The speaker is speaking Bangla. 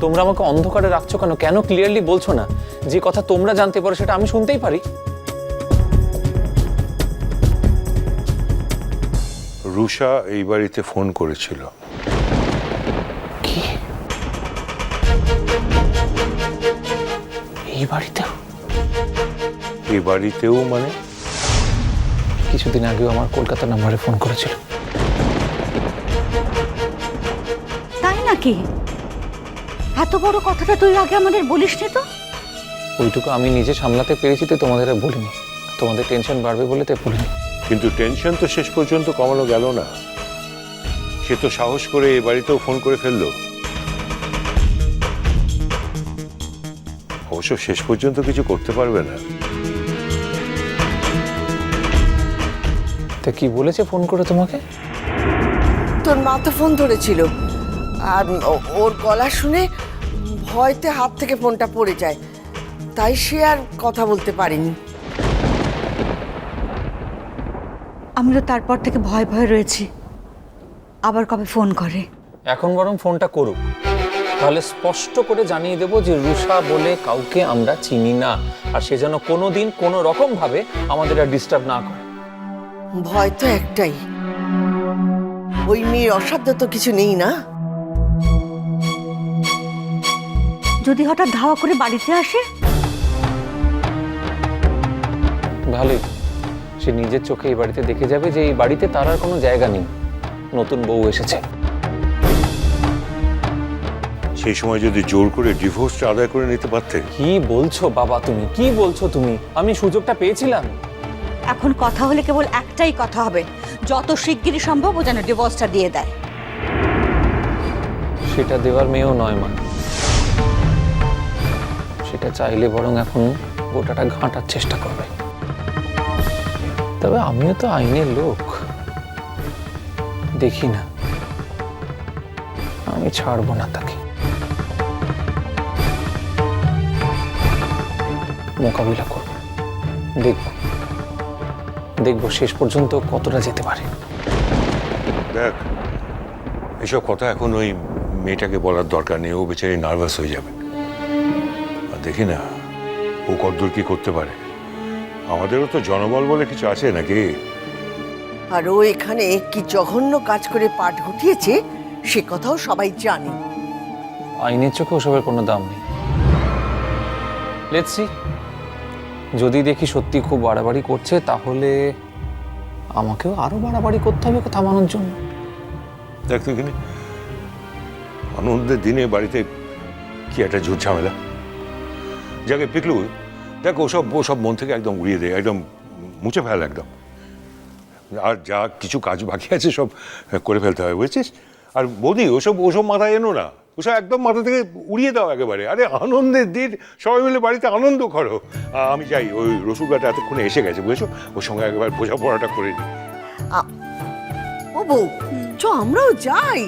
তোমরা আমাকে অন্ধকারে রাখছো কেন? কেন ক্লিয়ারলি বলছো না? যে কথা তোমরা জানতে পারো সেটা আমি শুনতেই পারি। রুষা এই বাড়িতে ফোন করেছিল। কি? এই বাড়িতেও? এই বাড়িতেও মানে? কিছুদিন আগেও আমার কলকাতা নাম্বারে ফোন করেছিল। তাই নাকি? এত বড় কথাটা তুই আগে আমাদের বলিসনি তো। ওইটুকু আমি নিজে সামলাতে পেরেছি তো তোমাদের আর বলিনি। তোমাদের টেনশন বাড়বে বলে তো বলিনি। কিন্তু টেনশন তো শেষ পর্যন্ত কমানো গেল না। সে তো সাহস করে এ বাড়িতেও ফোন করে ফেললো। অবশ্য শেষ পর্যন্ত কিছু করতে পারবে না। তা কি বলেছে ফোন করে তোমাকে? তোর মা তো ফোন ধরেছিল, আর ওর গলা শুনে ভয়তে হাত থেকে ফোনটা পড়ে যায়, তাই সে আর কথা বলতে পারেনি। আমি তো তারপর থেকে ভয় ভয় রয়েছি, আবার কবে ফোন করে। এখন বরং ফোনটা করুক, তাহলে স্পষ্ট করে জানিয়ে দেবো যে রুষা বলে কাউকে আমরা চিনি না, আর সে যেন কোনোদিন কোনো রকম ভাবে আমাদের আর ডিস্টার্ব না করে। ভয় তো একটাই, ওই মেয়ের অসাধ্য তো কিছু নেই না। যদি হঠাৎ ধাওয়া করে বাড়িতে আসে? ভালোই তো। সে নিজের চোখে এই বাড়িতে দেখে যাবে যে এই বাড়িতে তার আর কোনো জায়গা নেই, নতুন বউ এসেছে। সেই সময় যদি জোর করে ডিভোর্সটা আদায় করে নিতে পারতে। কি বলছো বাবা তুমি? কি বলছো তুমি? আমি সুযোগটা পেয়েছিলাম। এখন কথা হলে কেবল একটাই কথা হবে, যত শিগগিরই সম্ভব ও যেন ডিভোর্সটা দিয়ে দেয়। সেটা দেওয়ার মেয়েও নয় মা। সেটা চাইলে বরং এখন গোটাটা ঘাঁটার চেষ্টা করবে। তবে আমিও তো আইনের লোক, দেখি না, আমি ছাড়বো না তাকে। মোকাবিলা করব, দেখব দেখব শেষ পর্যন্ত কতটা যেতে পারে। দেখ, এসব কথা এখন ওই মেয়েটাকে বলার দরকার নেই, ও বেচারি নার্ভাস হয়ে যাবে। আর দেখি না ও কতদূর কি করতে পারে। আমাদেরও তো জনবল বলে কিছু আছে নাকি? আর ও এখানে কি জঘন্য কাজ করে পাট গুটিয়েছে সে কথাও সবাই জানে। আইনের চোখে ওসবের কোনো দাম নেই। লেটস সি, যদি দেখি সত্যি খুব বাড়াবাড়ি করছে তাহলে আমাকেও আরো বাড়াবাড়ি করতে হবে ওকে থামানোর জন্য। দেখ তুই কিনে আনন্দের দিনে বাড়িতে কি একটা ঝুট ঝামেলা। যাকে পিকলু, দেখ ওসব মন থেকে একদম উড়িয়ে দে, একদম মুছে ফেল একদম। আর যা কিছু কাজ বাকি আছে সব করে ফেলতে হবে, বুঝছিস? আর বৌদি ওসব মাথায় এনো না, ওসব একদম মাথা থেকে উড়িয়ে দাও একেবারে। আরে আনন্দের দিন, সবাই মিলে বাড়িতে আনন্দ করো। আমি যাই, ওই রসুলগাটা এতক্ষণে এসে গেছে, বুঝেছো? ওর সঙ্গে একবার বোঝাপড়াটা করে নিই। ও বউ, চ আমরাও যাই।